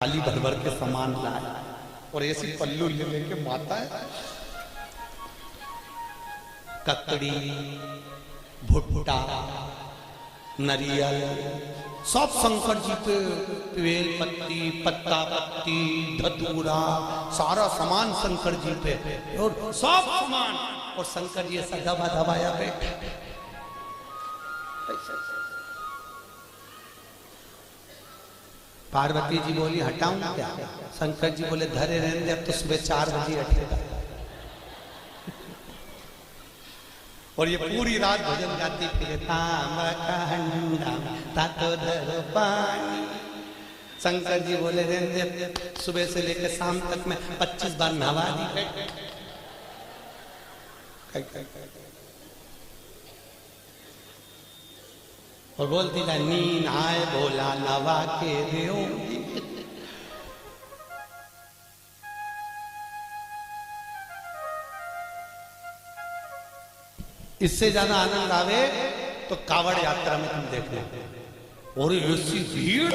थाली भर भर के सामान लाए और ऐसी पल्लू ले लेके माता है ककड़ी भुट्टा नरियल सब शंकर जी पे बेल पत्ती पत्ता पत्ती धतूरा सारा सामान शंकर जी पे और सब सामान और शंकर जी ऐसा दबा दबाया बैठे। पार्वती जी बोली हटाऊं क्या? शंकर जी बोले धरे रहने दे, अब तो सुबह 4 बजे हटेगा। और ये पूरी रात भजन गाती फिरे पानी। शंकर जी बोले रहने दे, सुबह से लेकर शाम तक में 25 बार नहवा दी। और बोलती था नींद आए बोला नवा के देओ। इससे ज्यादा आनंद आवे तो कावड़ यात्रा में तुम देखना, और ऐसी भीड़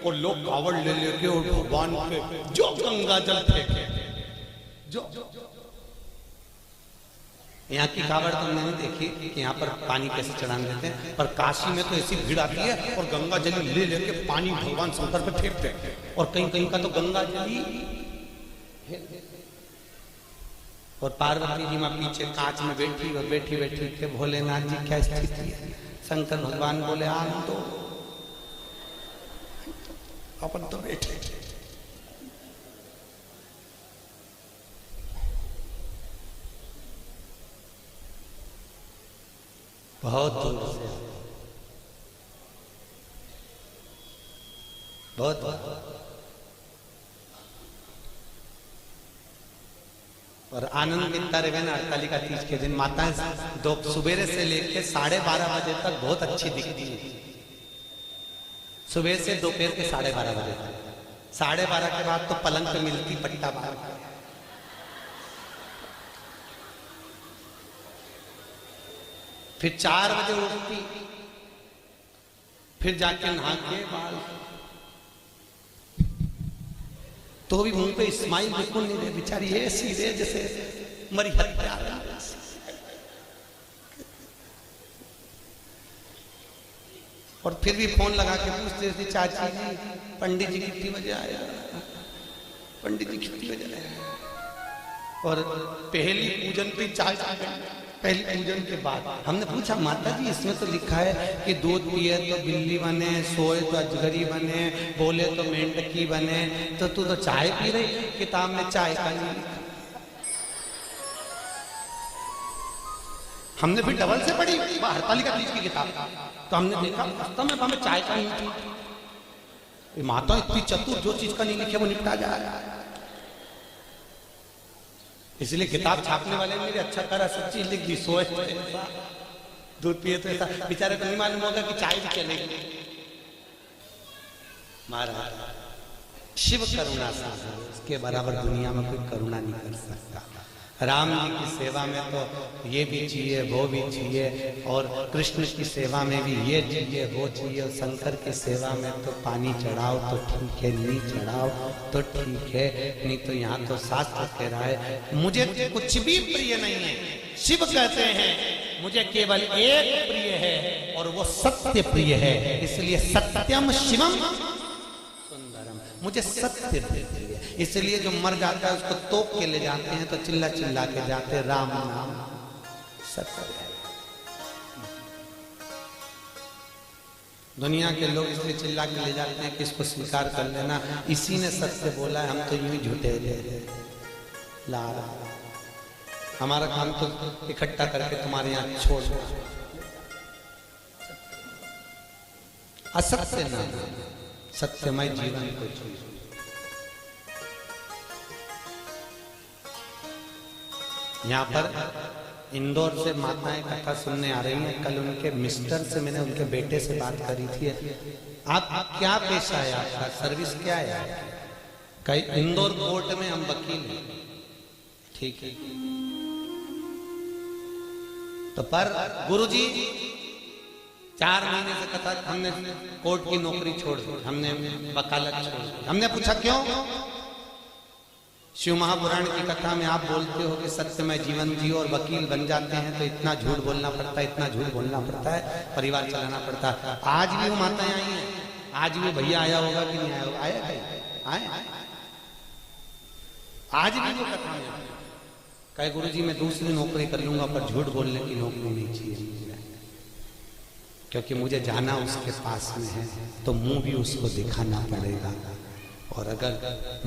और लोग कावड़ ले लेके और भगवान पे जो गंगा जल फेंके। जो यहाँ की कावड़ तुमने नहीं देखी कि यहाँ पर पानी कैसे चढ़ाने देते हैं, पर काशी में तो ऐसी भीड़ आती है और गंगा जल ले लेके पानी भगवान शंकर पे फेंकते हैं। और कहीं कहीं का तो गंगा जल और पार्वती जी माँ पीछे कांच में बैठी और बैठी बैठी के भोलेनाथ जी क्या स्थिति है। शंकर भगवान बोले आन तो अपन तो बैठे। बहुत दूर से बहुत और आनंद कितना रहेगा ना। हरतालिका तीज के दिन माताएं दो सुबेरे से लेकर 12:30 बजे तक बहुत अच्छी दिखती है। सुबह से दोपहर के 12:30 बजे तक, 12:30 के बाद तो पलंग पे मिलती पट्टा बाहर। फिर 4 बजे उठती, फिर जाके नहा के बाल, तो भी मुंह पे स्माइल बिल्कुल नहीं रहे। बेचारी ऐसी रहे जैसे मरी हत्या। और फिर भी फोन लगा के पूछते थे चाची जी पंडित जी कितनी बजे आया, पंडित जी कितनी बजे आया। और पहली पूजन पे चाय, पहली पूजन के बाद हमने पूछा माता जी इसमें तो लिखा है कि दूध पिए तो बिल्ली बने, सोए तो अजगरी बने, बोले तो मेंढकी बने, तो तू तो चाय पी रही, किताब में चाय का नहीं लिखा। हमने फिर डबल से पढ़ी हरतालिका तीज की किताब, तो हमने देखा वास्तव में हमें चाय का नहीं थी। माता इतनी चतुर, जो चीज का नहीं लिखे वो निपटा जा रहा है। इसलिए किताब छापने वाले मेरे अच्छा करा सब चीज लिख दी। सोए दूध पिए तो ऐसा, बेचारे को नहीं मालूम होगा कि चाय भी चलेगी। महाराज शिव करुणा सागर, इसके बराबर दुनिया में कोई करुणा नहीं कर सकता। राम जी की सेवा में तो ये भी चाहिए वो भी चाहिए, और कृष्ण की सेवा में भी ये चाहिए वो चाहिए, और शंकर की सेवा में तो पानी चढ़ाओ तो ठीक है, नहीं चढ़ाओ तो ठीक है, नहीं तो यहाँ तो शास्त्र कह रहा है मुझे कुछ भी प्रिय नहीं है। शिव कहते हैं मुझे केवल एक प्रिय है और वो सत्य प्रिय है, इसलिए सत्यम शिवम सुंदरम, मुझे सत्य प्रिय है। इसलिए जो मर जाता है उसको तोप के ले जाते हैं तो चिल्ला चिल्ला के जाते हैं राम नाम सत्य है। दुनिया के लोग इसलिए चिल्ला के ले जाते हैं कि इसको स्वीकार कर लेना, इसी ने सत्य बोला है, हम तो यूं ही झूठे ला रहा। हमारा काम तो इकट्ठा करके तुम्हारे यहाँ छोड़ दो। असत्य ना, सत्यमय जीवन को जीव। यहाँ पर इंदौर से माताएं कथा सुनने आ रही हैं। कल उनके मिस्टर से मैंने उनके बेटे से बात करी थी। आप क्या पेशा है, आपका सर्विस क्या है? कई इंदौर कोर्ट में हम वकील हैं, ठीक है। तो पर गुरुजी 4 महीने से कथा, हमने कोर्ट की नौकरी छोड़ दी, हमने वकालत छोड़ दी। हमने पूछा क्यों? शिव महापुराण की कथा में आप बोलते हो कि सत्यमय जीवन जियो और वकील बन जाते हैं तो इतना झूठ बोलना पड़ता है, इतना झूठ बोलना पड़ता है, परिवार चलाना पड़ता है। आज भी वो माताएं आई हैं, आज भी भैया आया होगा कि नहीं आया होगा? आया कहीं आए? आज भी वो कथा में कहे गुरुजी मैं दूसरी नौकरी कर लूंगा पर झूठ बोलने की नौकरी नहीं चाहिए मुझे, क्योंकि मुझे जाना उसके पास में है तो मुंह भी उसको दिखाना पड़ेगा। और अगर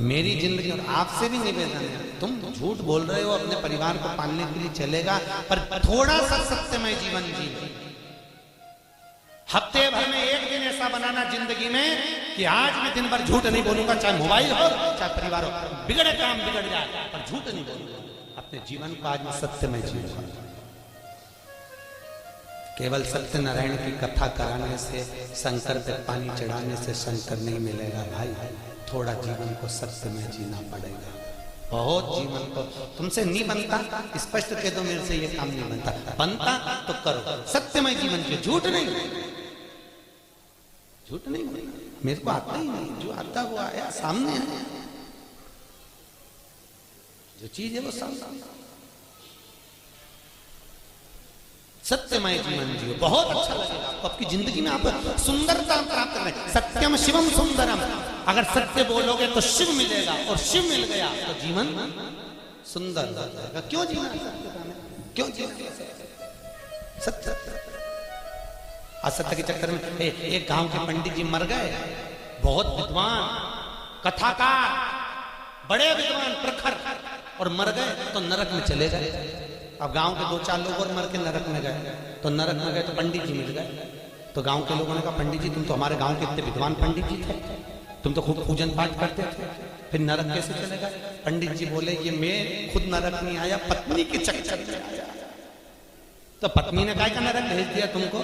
मेरी जिंदगी, और आपसे भी निवेदन है, तुम झूठ बोल रहे हो अपने परिवार को पालने के लिए चलेगा, पर थोड़ा सा सत्यमय जीवन जी। हफ्ते भर में एक दिन ऐसा बनाना जिंदगी में कि आज मैं दिन भर झूठ नहीं बोलूंगा, चाहे मोबाइल हो चाहे परिवार हो, बिगड़े काम बिगड़ जाए पर झूठ नहीं बोलूंगा। अपने जीवन को आज मैं सत्यमय जीऊंगा। केवल सत्यनारायण की कथा कराने से, शंकर पे पानी चढ़ाने से शंकर नहीं मिलेगा भाई। थोड़ा जीवन को सत्यमय जीना पड़ेगा। बहुत जीवन को तुमसे नहीं बनता, स्पष्ट कह दो मेरे से ये काम नहीं बनता तो करो सत्यमय जीवन के। झूठ नहीं मेरे को आता ही नहीं, जो आता वो आया सामने है, जो चीज है वो सामने। सत्यमय जीवन जियो, बहुत अच्छा लगेगा आपको। आपकी जिंदगी में आप सुंदरता प्राप्त करें। सत्यम शिवम सुंदरम, अगर सत्य बोलोगे तो शिव मिलेगा, और शिव मिल गया तो जीवन सुंदर हो जाएगा। क्यों जीना? क्यों जीना? सत्य। असत्य के चक्कर में एक गांव के पंडित जी मर गए, बहुत विद्वान कथाकार, बड़े विद्वान प्रखर, और मर गए तो नरक में चले गए। अब गांव के 2-4 लोग और मर के नरक में गए, तो नरक में गए तो पंडित जी मिल गए। तो गांव के लोगों ने कहा पंडित जी तुम तो हमारे गांव के इतने विद्वान पंडित जी थे, तुम तो खूब पूजन पाठ करते थे, फिर नरक कैसे चले गए? पंडित जी बोले ये मैं खुद नरक नहीं आया, पत्नी के चक्कर में आया। तो पत्नी ने कहा नरक भेज दिया तुमको?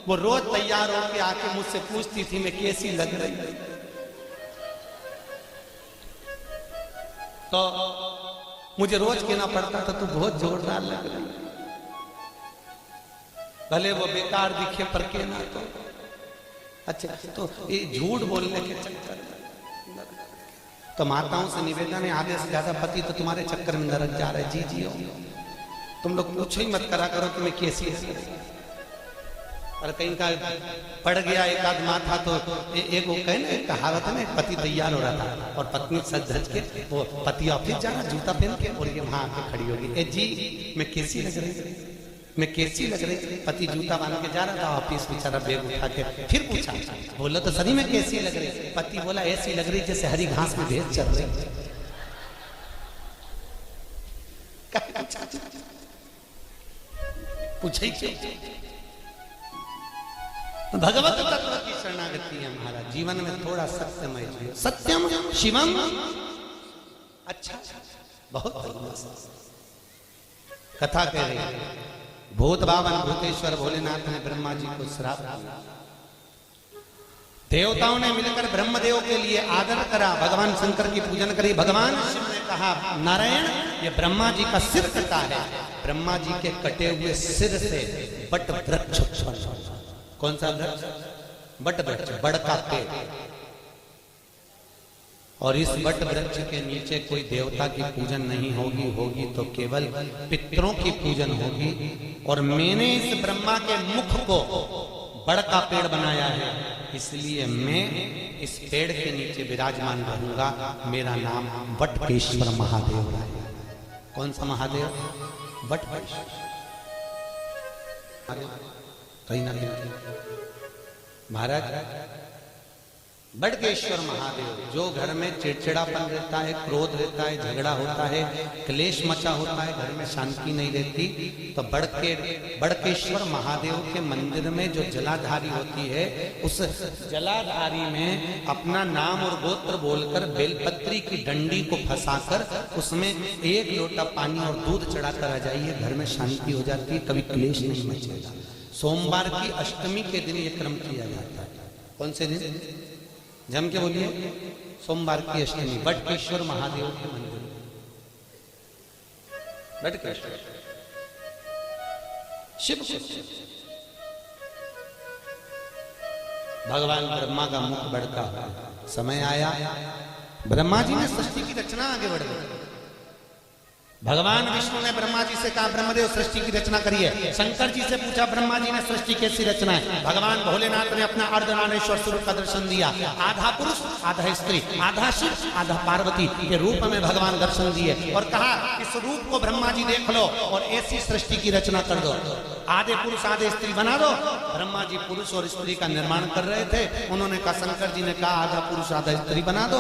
वो रोज तैयार होकर आके मुझसे पूछती थी मैं कैसी लग रही। तो मुझे रोज कहना पड़ता था तू बहुत जोरदार लग रही, भले वो बेकार दिखे पर कहना तो अच्छा। तो ये झूठ बोलने के चक्कर में तो माताओं से निवेदन है, आधे से ज्यादा पति तो तुम्हारे चक्कर में नरक जा रहे। जी जियो, तुम लोग पूछो ही मत करा करो कि मैं कैसी है। और कहीं का पड़ गया एक आध माथा तो एक वो कहे ना, एक कहावत है ना, एक पति तैयार हो रहा था और पत्नी सज धज के, वो पति ऑफिस जाना जूता पहन के, और ये वहां आके खड़ी होगी, ए जी मैं कैसी लग रही, मैं कैसी लग रही। पति जूता बांध के जा रहा था ऑफिस, बेचारा बैग उठा के, फिर पूछा, बोला तो सही में कैसी लग रही? पति बोला ऐसी लग रही जैसे हरी घास में भैंस चल रही। पूछे भगवत तत्व की शरणागति है महाराज। जीवन में थोड़ा सत्यमय जियो। सत्यम शिवम, अच्छा बहुत कथा कह रही है। भूत बावन भूतेश्वर भोलेनाथ ने ब्रह्मा जी को श्राप दिया। देवताओं ने मिलकर ब्रह्मदेव के लिए आदर करा, भगवान शंकर की पूजन करी। भगवान शिव ने कहा नारायण ये ब्रह्मा जी का सिर कटा है। ब्रह्मा जी के कटे हुए सिर से बट वृक्ष उत्पन्न। कौन सा वृक्ष? बट वृक्ष, बड़ का पेड़। और इस बट वृक्ष के नीचे कोई देवता की पूजन नहीं होगी, होगी तो केवल पितरों की पूजन होगी। और मैंने इस ब्रह्मा के मुख को बड़ का पेड़ बनाया है, इसलिए मैं इस पेड़ के नीचे विराजमान रहूंगा। मेरा नाम बटकेश्वर महादेव है। कौन सा महादेव? बटकेश्वर। कहीं ना कहीं महाराज बटकेश्वर महादेव, जो घर में चिड़चिड़ापन रहता है, क्रोध रहता है, झगड़ा होता है, क्लेश मचा होता है, घर में शांति नहीं रहती, तो बटकेश्वर महादेव के मंदिर में जो जलाधारी होती है, उस जलाधारी में अपना नाम और गोत्र बोलकर बेलपत्री की डंडी को फंसाकर उसमें 1 लोटा पानी और दूध चढ़ाकर आ जाइए, घर में शांति हो जाती है, कभी क्लेश नहीं मचेगा। सोमवार की अष्टमी के दिन ये क्रम किया जाता है। कौन से दिन? जम के बोलिए। सोमवार की अष्टमी, बटकेश्वर महादेव के मंदिर। बटकेश्वर शिव भगवान ब्रह्मा का मुख बढ़ता समय आया, ब्रह्मा जी ने सृष्टि की रचना आगे बढ़ गई। भगवान विष्णु ने ब्रह्मा जी से कहा ब्रह्मदेव सृष्टि की रचना करिए। शंकर जी से पूछा ब्रह्मा जी ने सृष्टि कैसी रचना है। भगवान भोलेनाथ ने अपना अर्धनारेश्वर स्वरूप का दर्शन दिया। आधा पुरुष आधा स्त्री, आधा शिव आधा पार्वती के रूप में भगवान दर्शन दिए और कहा इस रूप को ब्रह्मा जी देख लो और ऐसी सृष्टि की रचना कर दो। आधे पुरुष आधे स्त्री बना दो। ब्रह्मा जी पुरुष और स्त्री का निर्माण कर रहे थे। उन्होंने कहा, शंकर जी ने कहा आधा पुरुष आधा स्त्री बना दो।